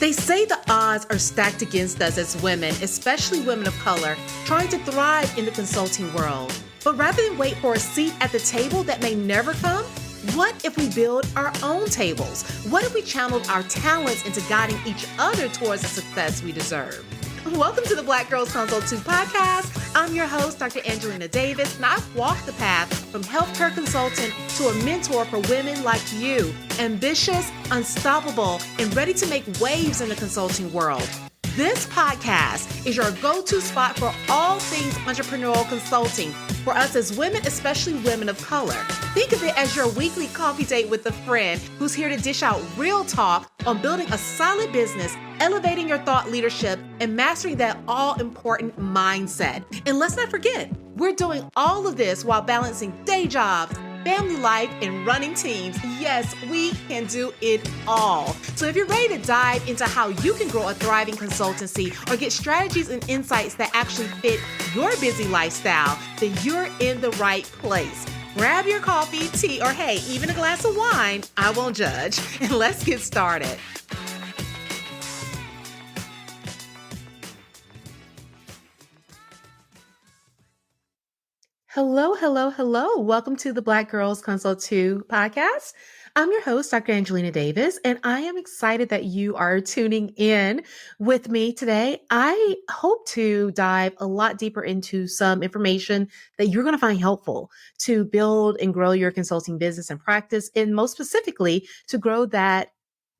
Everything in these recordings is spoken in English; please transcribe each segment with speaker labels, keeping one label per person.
Speaker 1: They say the odds are stacked against us as women, especially women of color, trying to thrive in the consulting world. But rather than wait for a seat at the table that may never come, what if we build our own tables? What if we channeled our talents into guiding each other towards the success we deserve? Welcome to the Black Girls Consult 2 podcast. I'm your host, Dr. Angelina Davis, and I've walked the path from healthcare consultant to a mentor for women like you, ambitious, unstoppable, and ready to make waves in the consulting world. This podcast is your go-to spot for all things entrepreneurial consulting for us as women, especially women of color. Think of it as your weekly coffee date with a friend who's here to dish out real talk on building a solid business, elevating your thought leadership, and mastering that all-important mindset. And let's not forget, we're doing all of this while balancing day jobs, family life, and running teams. Yes, we can do it all. So if you're ready to dive into how you can grow a thriving consultancy or get strategies and insights that actually fit your busy lifestyle, then you're in the right place. Grab your coffee, tea, or hey, even a glass of wine. I won't judge. And let's get started. Hello, hello, hello. Welcome to the Black Girls Consult 2 podcast. I'm your host, Dr. Angelina Davis, and I am excited that you are tuning in with me today. I hope to dive a lot deeper into some information that you're going to find helpful to build and grow your consulting business and practice, and most specifically, to grow that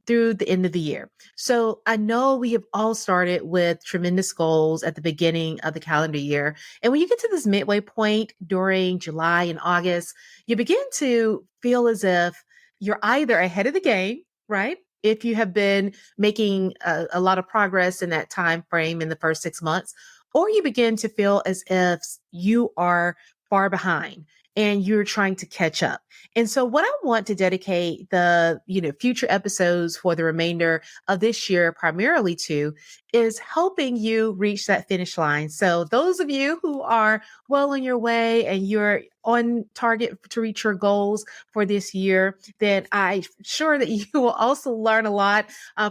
Speaker 1: through the end of the year. So I know we have all started with tremendous goals at the beginning of the calendar year. And when you get to this midway point during July and August, you begin to feel as if you're either ahead of the game, right? If you have been making a lot of progress in that time frame in the first 6 months, or you begin to feel as if you are far behind and you're trying to catch up. And so what I want to dedicate the, future episodes for the remainder of this year primarily to is helping you reach that finish line. So those of you who are well on your way and you're on target to reach your goals for this year, then I'm sure that you will also learn a lot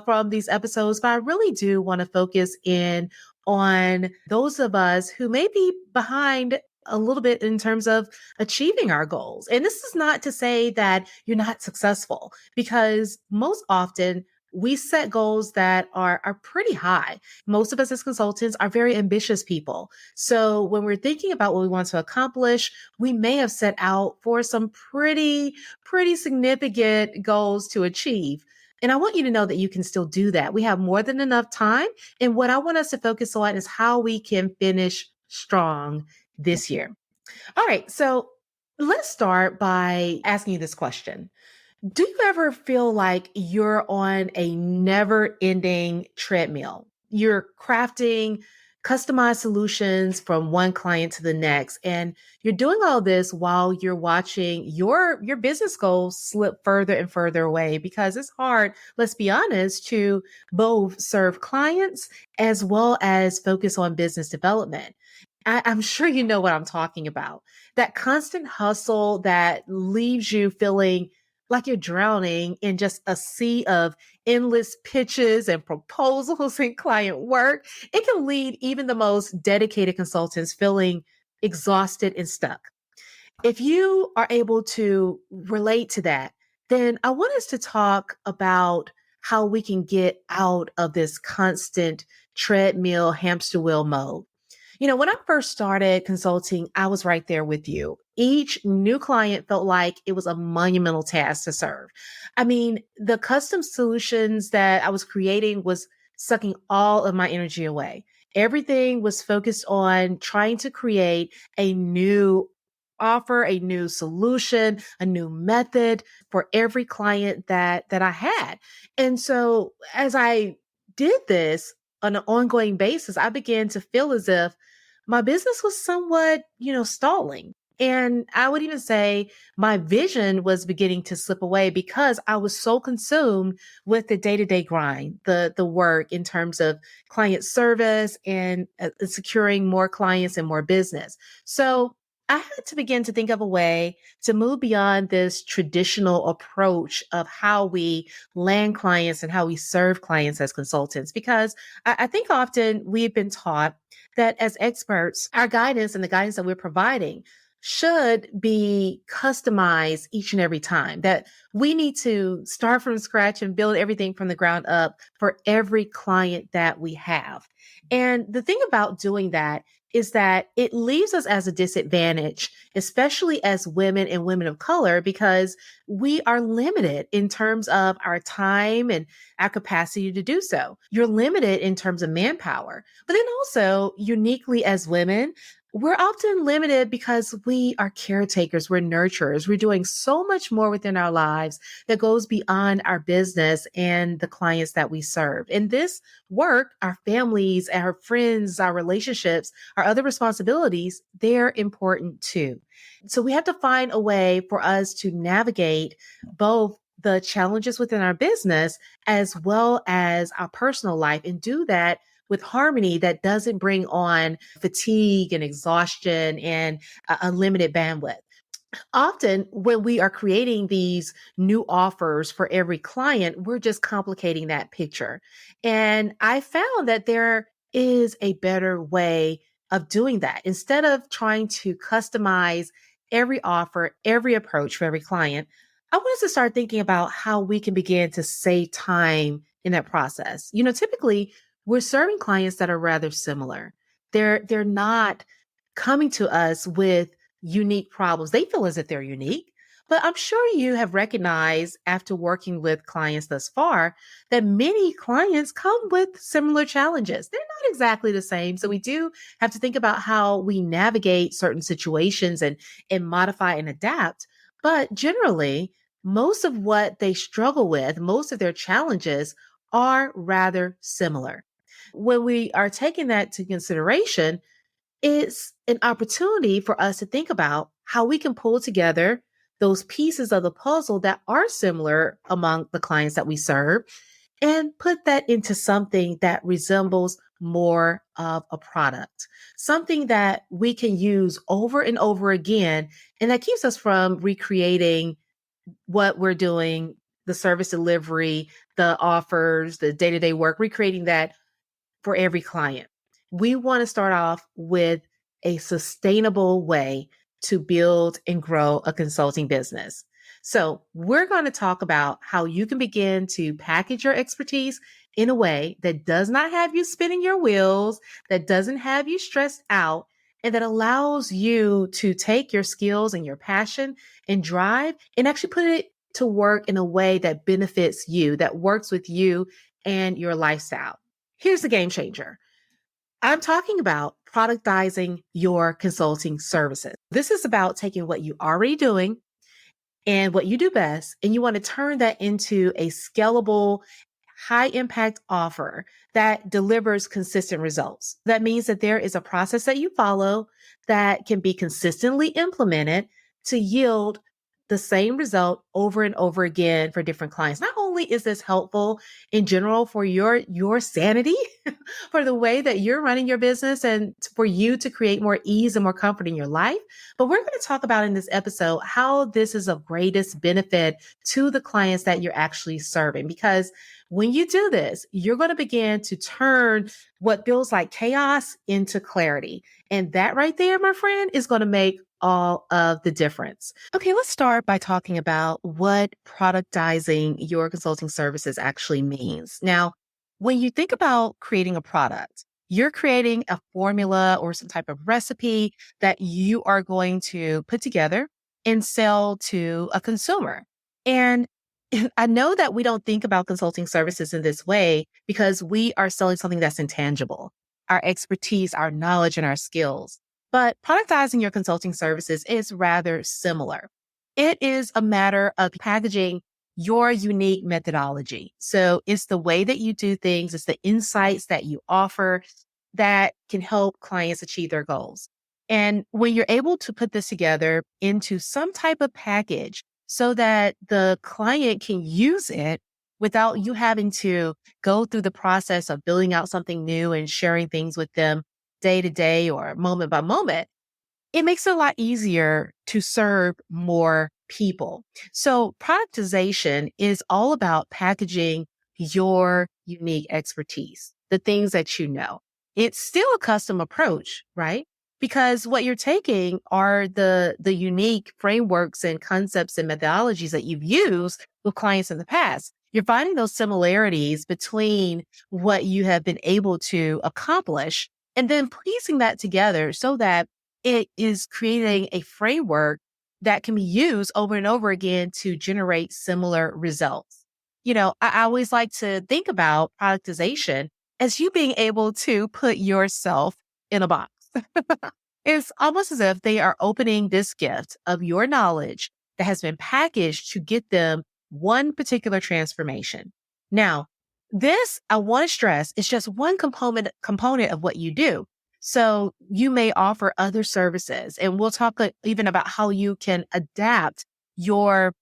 Speaker 1: from these episodes. But I really do want to focus in on those of us who may be behind a little bit in terms of achieving our goals. And this is not to say that you're not successful, because most often we set goals that are pretty high. Most of us as consultants are very ambitious people. So when we're thinking about what we want to accomplish, we may have set out for some pretty significant goals to achieve. And I want you to know that you can still do that. We have more than enough time. And what I want us to focus on is how we can finish strong this year. All right. So let's start by asking you this question. Do you ever feel like you're on a never ending treadmill? You're crafting customized solutions from one client to the next, and you're doing all this while you're watching your business goals slip further and further away, because it's hard, let's be honest, to both serve clients as well as focus on business development. I'm sure you know what I'm talking about. That constant hustle that leaves you feeling like you're drowning in just a sea of endless pitches and proposals and client work. It can leave even the most dedicated consultants feeling exhausted and stuck. If you are able to relate to that, then I want us to talk about how we can get out of this constant treadmill, hamster wheel mode. When I first started consulting, I was right there with you. Each new client felt like it was a monumental task to serve. I mean, the custom solutions that I was creating was sucking all of my energy away. Everything was focused on trying to create a new offer, a new solution, a new method for every client that I had. And so as I did this on an ongoing basis, I began to feel as if my business was somewhat, stalling. And I would even say my vision was beginning to slip away because I was so consumed with the day-to-day grind, the work in terms of client service and securing more clients and more business. So I had to begin to think of a way to move beyond this traditional approach of how we land clients and how we serve clients as consultants. Because I think often we've been taught that as experts, our guidance and the guidance that we're providing should be customized each and every time, that we need to start from scratch and build everything from the ground up for every client that we have. And the thing about doing that is that it leaves us as a disadvantage, especially as women and women of color, because we are limited in terms of our time and our capacity to do so. You're limited in terms of manpower, but then also uniquely as women, we're often limited because we are caretakers, we're nurturers, we're doing so much more within our lives that goes beyond our business and the clients that we serve. And this work, our families, our friends, our relationships, our other responsibilities, they're important too. So we have to find a way for us to navigate both the challenges within our business as well as our personal life and do that with harmony that doesn't bring on fatigue and exhaustion and a limited bandwidth. Often when we are creating these new offers for every client, we're just complicating that picture. And I found that there is a better way of doing that. Instead of trying to customize every offer, every approach for every client, I want us to start thinking about how we can begin to save time in that process. Typically we're serving clients that are rather similar. They're not coming to us with unique problems. They feel as if they're unique. But I'm sure you have recognized after working with clients thus far that many clients come with similar challenges. They're not exactly the same. So we do have to think about how we navigate certain situations and modify and adapt. But generally, most of what they struggle with, most of their challenges are rather similar. When we are taking that to consideration, it's an opportunity for us to think about how we can pull together those pieces of the puzzle that are similar among the clients that we serve and put that into something that resembles more of a product, something that we can use over and over again. And that keeps us from recreating what we're doing, the service delivery, the offers, the day to day work, recreating that for every client. We want to start off with a sustainable way to build and grow a consulting business. So, we're going to talk about how you can begin to package your expertise in a way that does not have you spinning your wheels, that doesn't have you stressed out, and that allows you to take your skills and your passion and drive and actually put it to work in a way that benefits you, that works with you and your lifestyle. Here's the game changer. I'm talking about productizing your consulting services. This is about taking what you're already doing and what you do best, and you want to turn that into a scalable, high impact offer that delivers consistent results. That means that there is a process that you follow that can be consistently implemented to yield the same result over and over again for different clients. Not only is this helpful in general for your sanity, for the way that you're running your business and for you to create more ease and more comfort in your life, but we're going to talk about in this episode how this is of greatest benefit to the clients that you're actually serving. Because when you do this, you're going to begin to turn what feels like chaos into clarity. And that right there, my friend, is going to make all of the difference. Okay, let's start by talking about what productizing your consulting services actually means. Now, when you think about creating a product, you're creating a formula or some type of recipe that you are going to put together and sell to a consumer. And I know that we don't think about consulting services in this way because we are selling something that's intangible, our expertise, our knowledge, and our skills. But productizing your consulting services is rather similar. It is a matter of packaging your unique methodology. So it's the way that you do things, it's the insights that you offer that can help clients achieve their goals. And when you're able to put this together into some type of package so that the client can use it without you having to go through the process of building out something new and sharing things with them day to day or moment by moment, it makes it a lot easier to serve more people. So, productization is all about packaging your unique expertise, the things that you know. It's still a custom approach, right? Because what you're taking are the unique frameworks and concepts and methodologies that you've used with clients in the past. You're finding those similarities between what you have been able to accomplish and then piecing that together so that it is creating a framework that can be used over and over again to generate similar results. I always like to think about productization as you being able to put yourself in a box. It's almost as if they are opening this gift of your knowledge that has been packaged to get them one particular transformation. Now, this I want to stress is just one component of what you do. So you may offer other services, and we'll talk even about how you can adapt your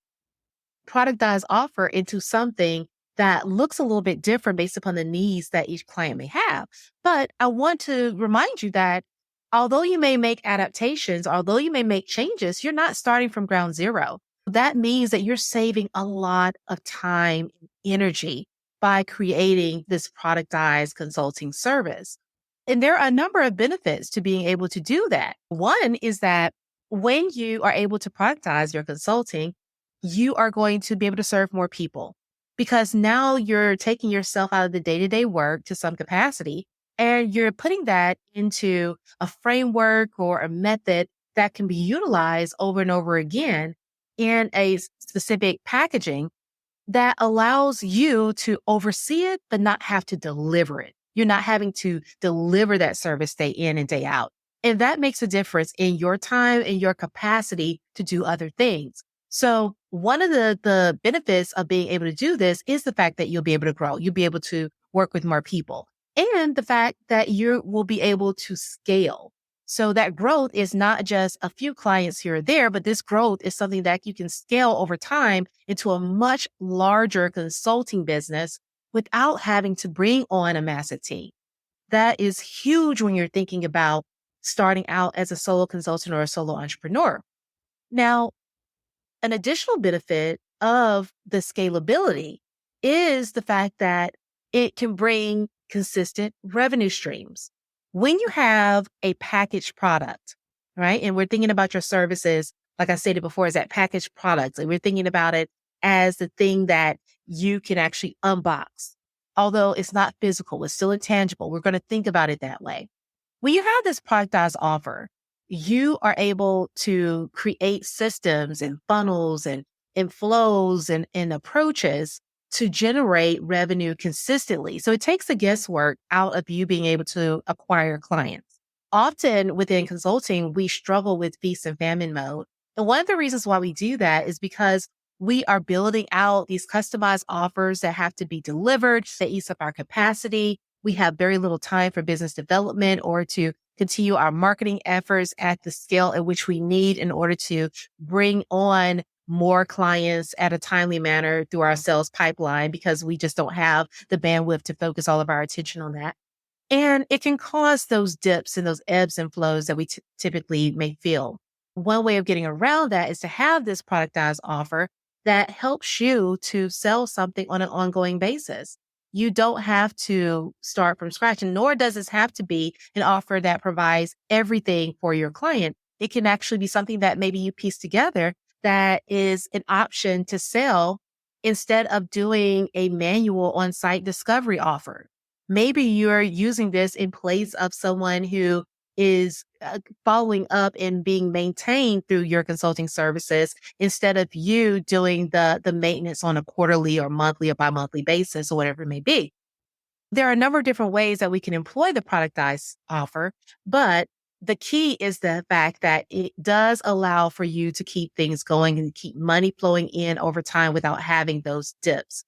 Speaker 1: productized offer into something that looks a little bit different based upon the needs that each client may have. But I want to remind you that although you may make adaptations, although you may make changes, you're not starting from ground zero. That means that you're saving a lot of time and energy by creating this productized consulting service. And there are a number of benefits to being able to do that. One is that when you are able to productize your consulting, you are going to be able to serve more people because now you're taking yourself out of the day to day work to some capacity and you're putting that into a framework or a method that can be utilized over and over again in a specific packaging that allows you to oversee it, but not have to deliver it. You're not having to deliver that service day in and day out. And that makes a difference in your time and your capacity to do other things. So one of the benefits of being able to do this is the fact that you'll be able to grow. You'll be able to work with more people and the fact that you will be able to scale. So that growth is not just a few clients here or there, but this growth is something that you can scale over time into a much larger consulting business without having to bring on a massive team. That is huge when you're thinking about starting out as a solo consultant or a solo entrepreneur. Now, an additional benefit of the scalability is the fact that it can bring consistent revenue streams. When you have a packaged product, right? And we're thinking about your services, like I stated before, as that packaged product. And we're thinking about it as the thing that you can actually unbox. Although it's not physical, it's still intangible. We're going to think about it that way. When you have this productized offer, you are able to create systems and funnels and flows and approaches to generate revenue consistently. So it takes the guesswork out of you being able to acquire clients. Often within consulting, we struggle with feast and famine mode. And one of the reasons why we do that is because we are building out these customized offers that have to be delivered, that eats up our capacity. We have very little time for business development or to continue our marketing efforts at the scale at which we need in order to bring on more clients at a timely manner through our sales pipeline because we just don't have the bandwidth to focus all of our attention on that. And it can cause those dips and those ebbs and flows that we typically may feel. One way of getting around that is to have this productized offer that helps you to sell something on an ongoing basis. You don't have to start from scratch, and nor does this have to be an offer that provides everything for your client. It can actually be something that maybe you piece together that is an option to sell instead of doing a manual on-site discovery offer. Maybe you're using this in place of someone who is following up and being maintained through your consulting services instead of you doing the maintenance on a quarterly or monthly or bi-monthly basis or whatever it may be. There are a number of different ways that we can employ the productized offer, but the key is the fact that it does allow for you to keep things going and keep money flowing in over time without having those dips.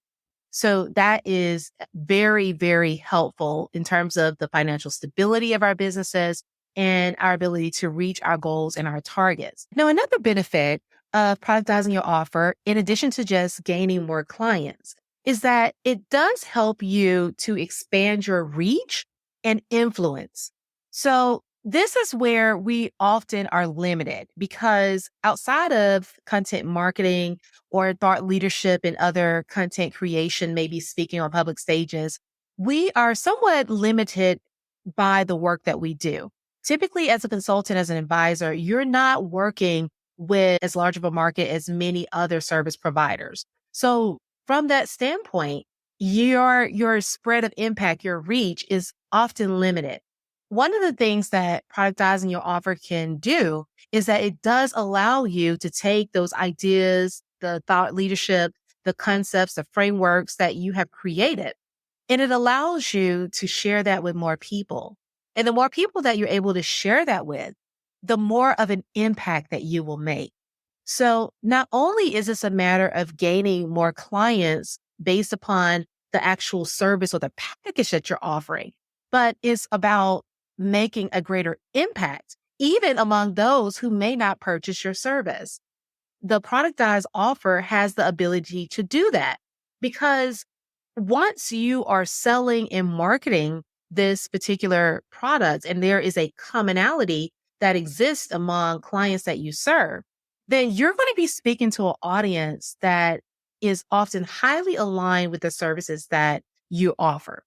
Speaker 1: So that is very, very helpful in terms of the financial stability of our businesses and our ability to reach our goals and our targets. Now, another benefit of productizing your offer, in addition to just gaining more clients, is that it does help you to expand your reach and influence. So This is where we often are limited because outside of content marketing or thought leadership and other content creation, maybe speaking on public stages, we are somewhat limited by the work that we do. Typically, as a consultant, as an advisor, you're not working with as large of a market as many other service providers. So, from that standpoint, your spread of impact, your reach is often limited. One of the things that productizing your offer can do is that it does allow you to take those ideas, the thought leadership, the concepts, the frameworks that you have created, and it allows you to share that with more people. And the more people that you're able to share that with, the more of an impact that you will make. So not only is this a matter of gaining more clients based upon the actual service or the package that you're offering, but it's about making a greater impact, even among those who may not purchase your service. The Productize offer has the ability to do that because once you are selling and marketing this particular product and there is a commonality that exists among clients that you serve, then you're going to be speaking to an audience that is often highly aligned with the services that you offer.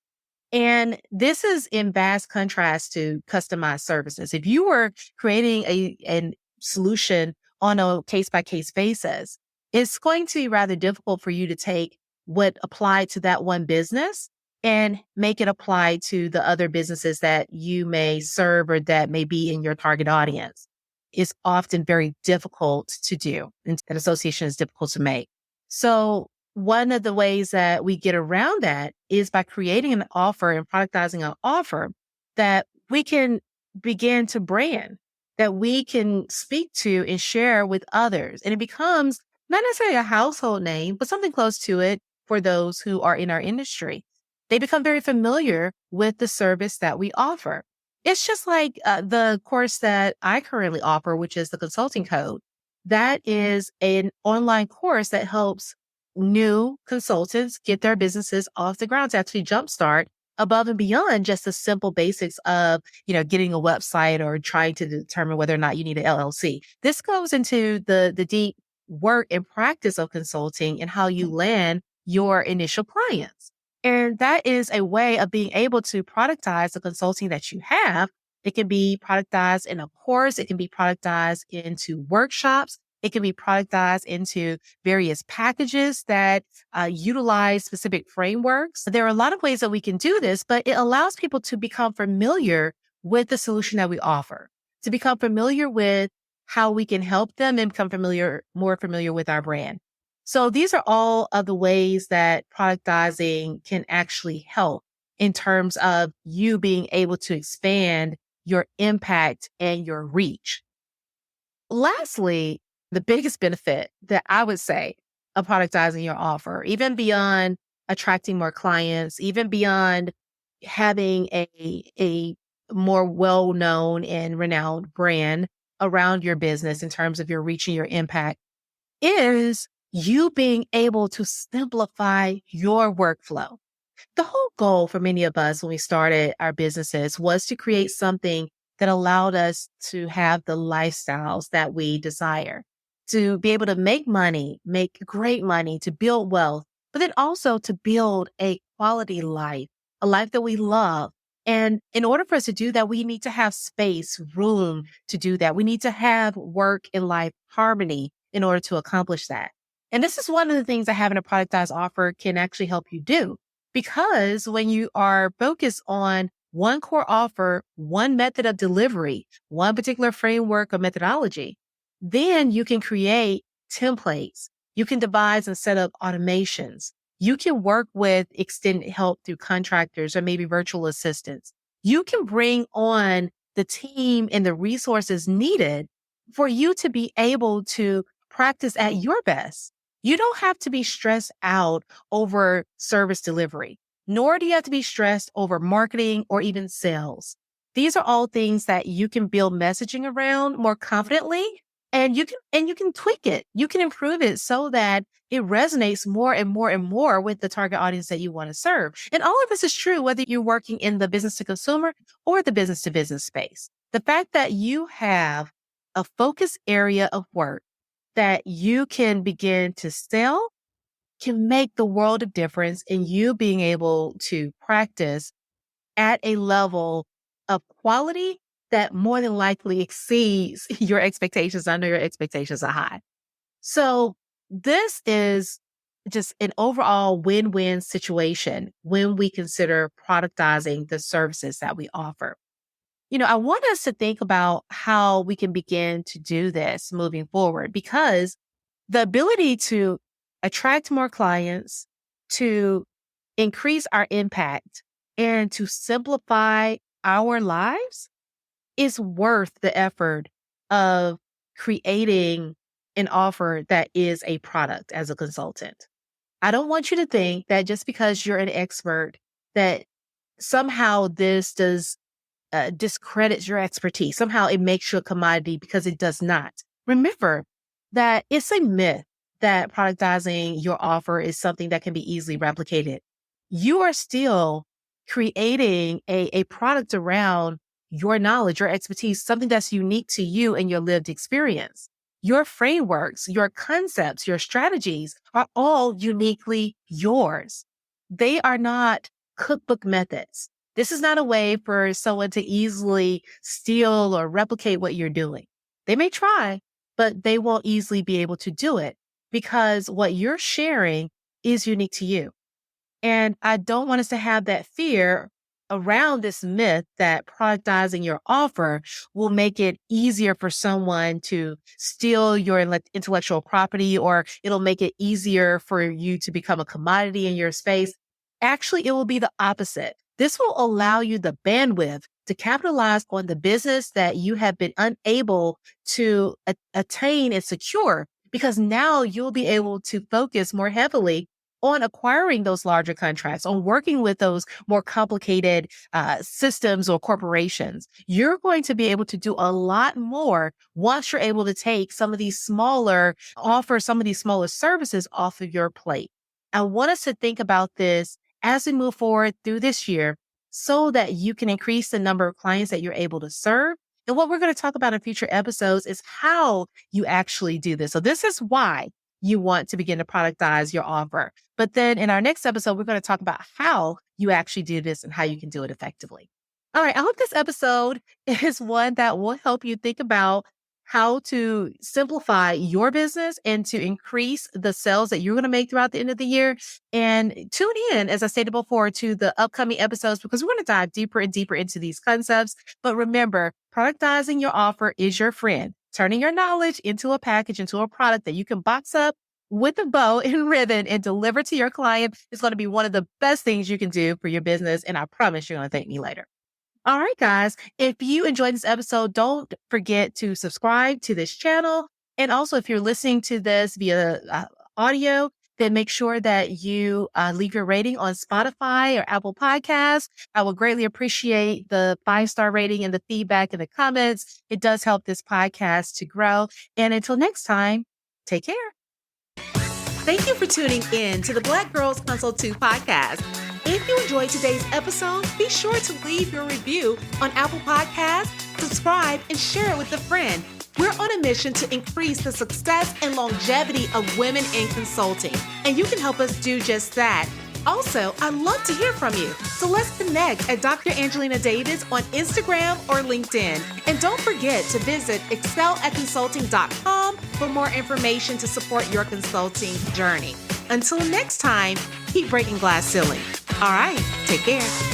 Speaker 1: And this is in vast contrast to customized services. If you were creating a solution on a case by case basis, it's going to be rather difficult for you to take what applied to that one business and make it apply to the other businesses that you may serve or that may be in your target audience. It's often very difficult to do, and that association is difficult to make. So one of the ways that we get around that is by creating an offer and productizing an offer that we can begin to brand, that we can speak to and share with others. And it becomes not necessarily a household name, but something close to it for those who are in our industry. They become very familiar with the service that we offer. It's just like the course that I currently offer, which is the Consulting Code. That is an online course that helps new consultants get their businesses off the ground to actually jumpstart above and beyond just the simple basics of, getting a website or trying to determine whether or not you need an LLC. This goes into the deep work and practice of consulting and how you land your initial clients. And that is a way of being able to productize the consulting that you have. It can be productized in a course. It can be productized into workshops. It can be productized into various packages that utilize specific frameworks. There are a lot of ways that we can do this, but it allows people to become familiar with the solution that we offer, to become familiar with how we can help them and become more familiar with our brand. So these are all of the ways that productizing can actually help in terms of you being able to expand your impact and your reach. Lastly, the biggest benefit that I would say of productizing your offer, even beyond attracting more clients, even beyond having a more well-known and renowned brand around your business in terms of your reach and your impact, is you being able to simplify your workflow. The whole goal for many of us when we started our businesses was to create something that allowed us to have the lifestyles that we desire, to be able to make money, make great money, to build wealth, but then also to build a quality life, a life that we love. And in order for us to do that, we need to have space, room to do that. We need to have work and life harmony in order to accomplish that. And this is one of the things that having a productized offer can actually help you do. Because when you are focused on one core offer, one method of delivery, one particular framework or methodology, then you can create templates. You can devise and set up automations. You can work with extended help through contractors or maybe virtual assistants. You can bring on the team and the resources needed for you to be able to practice at your best. You don't have to be stressed out over service delivery, nor do you have to be stressed over marketing or even sales. These are all things that you can build messaging around more confidently, and you can tweak it. You can improve it so that it resonates more and more and more with the target audience that you want to serve. And all of this is true whether you're working in the business to consumer or the business to business space. The fact that you have a focus area of work that you can begin to sell can make the world of difference in you being able to practice at a level of quality that more than likely exceeds your expectations. I know your expectations are high. So this is just an overall win-win situation when we consider productizing the services that we offer. I want us to think about how we can begin to do this moving forward because the ability to attract more clients, to increase our impact, and to simplify our lives is worth the effort of creating an offer that is a product as a consultant. I don't want you to think that just because you're an expert, that somehow this does discredits your expertise. Somehow it makes you a commodity because it does not. Remember that it's a myth that productizing your offer is something that can be easily replicated. You are still creating a product around your knowledge, your expertise, something that's unique to you and your lived experience. Your frameworks, your concepts, your strategies are all uniquely yours. They are not cookbook methods. This is not a way for someone to easily steal or replicate what you're doing. They may try, but they won't easily be able to do it because what you're sharing is unique to you. And I don't want us to have that fear around this myth that productizing your offer will make it easier for someone to steal your intellectual property, or it'll make it easier for you to become a commodity in your space. Actually, it will be the opposite. This will allow you the bandwidth to capitalize on the business that you have been unable to attain and secure, because now you'll be able to focus more heavily on acquiring those larger contracts, on working with those more complicated systems or corporations. You're going to be able to do a lot more once you're able to take some of these smaller services off of your plate. I want us to think about this as we move forward through this year so that you can increase the number of clients that you're able to serve. And what we're going to talk about in future episodes is how you actually do this. So this is why you want to begin to productize your offer. But then in our next episode, we're going to talk about how you actually do this and how you can do it effectively. All right. I hope this episode is one that will help you think about how to simplify your business and to increase the sales that you're going to make throughout the end of the year. And tune in, as I stated before, to the upcoming episodes because we're going to dive deeper and deeper into these concepts. But remember, productizing your offer is your friend. Turning your knowledge into a package, into a product that you can box up with a bow and ribbon and deliver to your client is going to be one of the best things you can do for your business. And I promise you're going to thank me later. All right, guys. If you enjoyed this episode, don't forget to subscribe to this channel. And also, if you're listening to this via audio, then make sure that you leave your rating on Spotify or Apple Podcasts. I will greatly appreciate the 5-star rating and the feedback in the comments. It does help this podcast to grow. And until next time, take care. Thank you for tuning in to the Black Girls Consult 2 podcast. If you enjoyed today's episode, be sure to leave your review on Apple Podcasts, subscribe, and share it with a friend. We're on a mission to increase the success and longevity of women in consulting, and you can help us do just that. Also, I'd love to hear from you, so let's connect at Dr. Angelina Davis on Instagram or LinkedIn. And don't forget to visit excelatconsulting.com for more information to support your consulting journey. Until next time, keep breaking glass ceilings. All right, take care.